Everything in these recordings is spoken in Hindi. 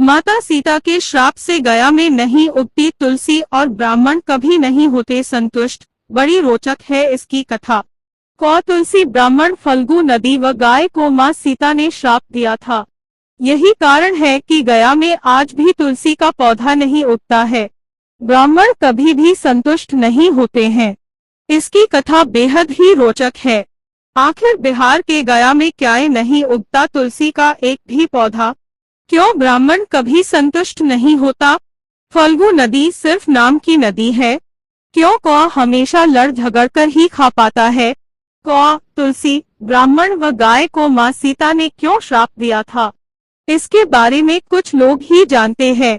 माता सीता के श्राप से गया में नहीं उगती तुलसी और ब्राह्मण कभी नहीं होते संतुष्ट। बड़ी रोचक है इसकी कथा। कौ तुलसी ब्राह्मण फल्गु नदी व गाय को मां सीता ने श्राप दिया था। यही कारण है कि गया में आज भी तुलसी का पौधा नहीं उगता है। ब्राह्मण कभी भी संतुष्ट नहीं होते हैं। इसकी कथा बेहद ही रोचक है। आखिर बिहार के गया में क्यों नहीं उगता तुलसी का एक भी पौधा? क्यों ब्राह्मण कभी संतुष्ट नहीं होता? फल्गु नदी सिर्फ नाम की नदी है। क्यों कौ हमेशा लड़ झगड़ कर ही खा पाता है? कौ तुलसी ब्राह्मण व गाय को मां सीता ने क्यों श्राप दिया था, इसके बारे में कुछ लोग ही जानते हैं।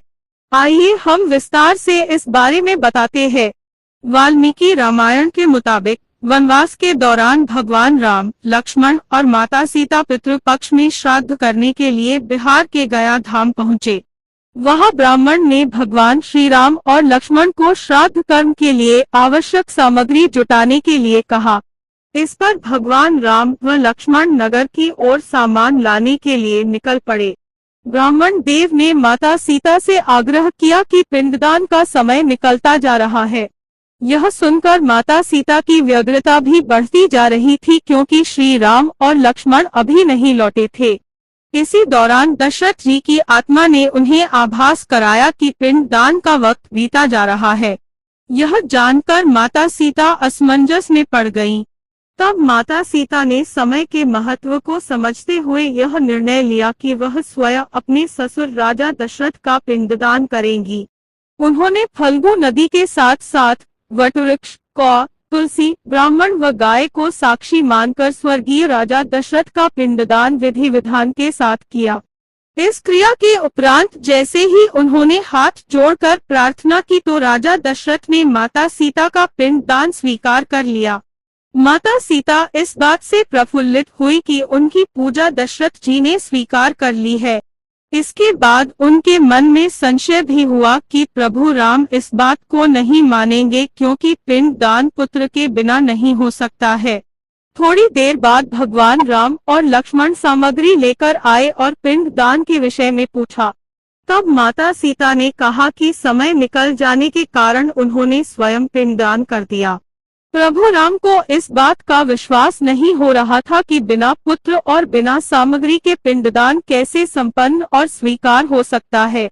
आइए हम विस्तार से इस बारे में बताते हैं। वाल्मीकि रामायण के मुताबिक वनवास के दौरान भगवान राम, लक्ष्मण और माता सीता पितृपक्ष में श्राद्ध करने के लिए बिहार के गया धाम पहुँचे। वहां ब्राह्मण ने भगवान श्री राम और लक्ष्मण को श्राद्ध कर्म के लिए आवश्यक सामग्री जुटाने के लिए कहा। इस पर भगवान राम व लक्ष्मण नगर की ओर सामान लाने के लिए निकल पड़े। ब्राह्मण देव ने माता सीता से आग्रह किया कि पिंडदान का समय निकलता जा रहा है। यह सुनकर माता सीता की व्यग्रता भी बढ़ती जा रही थी, क्योंकि श्री राम और लक्ष्मण अभी नहीं लौटे थे। इसी दौरान दशरथ जी की आत्मा ने उन्हें आभास कराया कि पिंडदान का वक्त बीता जा रहा है। यह जानकर माता सीता असमंजस में पड़ गईं। तब माता सीता ने समय के महत्व को समझते हुए यह निर्णय लिया कि वह स्वयं अपने ससुर राजा दशरथ का पिंडदान करेंगी। उन्होंने फल्गु नदी के साथ साथ वटवृक्ष, कौ, तुलसी, ब्राह्मण व गाय को साक्षी मानकर स्वर्गीय राजा दशरथ का पिंडदान विधि विधान के साथ किया। इस क्रिया के उपरांत जैसे ही उन्होंने हाथ जोड़कर प्रार्थना की तो राजा दशरथ ने माता सीता का पिंडदान स्वीकार कर लिया। माता सीता इस बात से प्रफुल्लित हुई कि उनकी पूजा दशरथ जी ने स्वीकार कर ली है। इसके बाद उनके मन में संशय भी हुआ कि प्रभु राम इस बात को नहीं मानेंगे, क्योंकि पिंडदान पुत्र के बिना नहीं हो सकता है। थोड़ी देर बाद भगवान राम और लक्ष्मण सामग्री लेकर आए और पिंडदान के विषय में पूछा। तब माता सीता ने कहा कि समय निकल जाने के कारण उन्होंने स्वयं पिंडदान कर दिया। प्रभु राम को इस बात का विश्वास नहीं हो रहा था कि बिना पुत्र और बिना सामग्री के पिंडदान कैसे संपन्न और स्वीकार हो सकता है।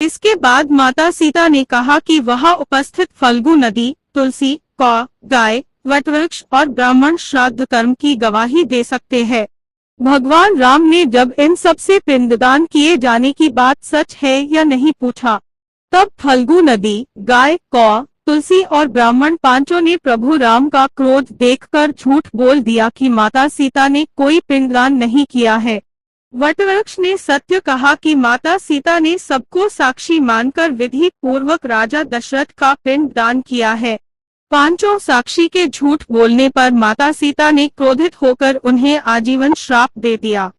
इसके बाद माता सीता ने कहा कि वहां उपस्थित फल्गु नदी, तुलसी, कौ, गाय, वटवृक्ष और ब्राह्मण श्राद्ध कर्म की गवाही दे सकते हैं। भगवान राम ने जब इन सब से पिंडदान किए जाने की बात सच है या नहीं पूछा, तब फल्गु नदी, गाय, कौ, तुलसी और ब्राह्मण पांचों ने प्रभु राम का क्रोध देखकर झूठ बोल दिया कि माता सीता ने कोई पिंडदान नहीं किया है। वटवृक्ष ने सत्य कहा कि माता सीता ने सबको साक्षी मानकर विधि पूर्वक राजा दशरथ का पिंडदान किया है। पांचों साक्षी के झूठ बोलने पर माता सीता ने क्रोधित होकर उन्हें आजीवन श्राप दे दिया।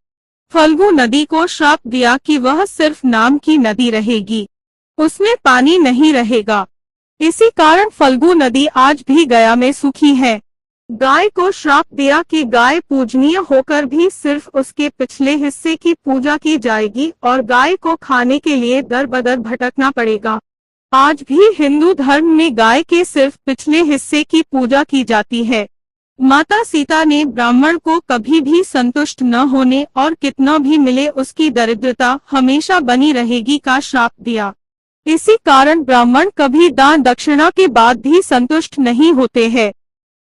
फल्गु नदी को श्राप दिया कि वह सिर्फ नाम की नदी रहेगी, उसमें पानी नहीं रहेगा। इसी कारण फल्गु नदी आज भी गया में सूखी है। गाय को श्राप दिया कि गाय पूजनीय होकर भी सिर्फ उसके पिछले हिस्से की पूजा की जाएगी और गाय को खाने के लिए दर बदर भटकना पड़ेगा। आज भी हिंदू धर्म में गाय के सिर्फ पिछले हिस्से की पूजा की जाती है। माता सीता ने ब्राह्मण को कभी भी संतुष्ट न होने और कितना भी मिले उसकी दरिद्रता हमेशा बनी रहेगी का श्राप दिया। इसी कारण ब्राह्मण कभी दान दक्षिणा के बाद भी संतुष्ट नहीं होते हैं।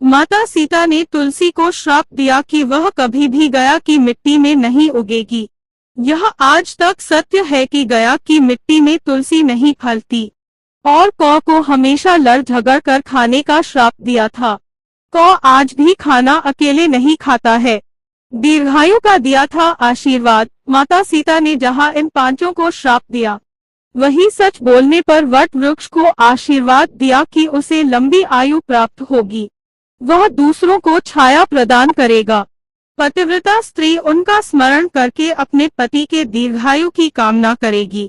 माता सीता ने तुलसी को श्राप दिया कि वह कभी भी गया की मिट्टी में नहीं उगेगी। यह आज तक सत्य है कि गया की मिट्टी में तुलसी नहीं फलती। और कौ को हमेशा लड़ झगड़ कर खाने का श्राप दिया था। कौ आज भी खाना अकेले नहीं खाता है। दीर्घायु का दिया था आशीर्वाद। माता सीता ने जहां इन पांचों को श्राप दिया, वही सच बोलने पर वट वृक्ष को आशीर्वाद दिया कि उसे लंबी आयु प्राप्त होगी, वह दूसरों को छाया प्रदान करेगा। पतिव्रता स्त्री उनका स्मरण करके अपने पति के दीर्घायु की कामना करेगी।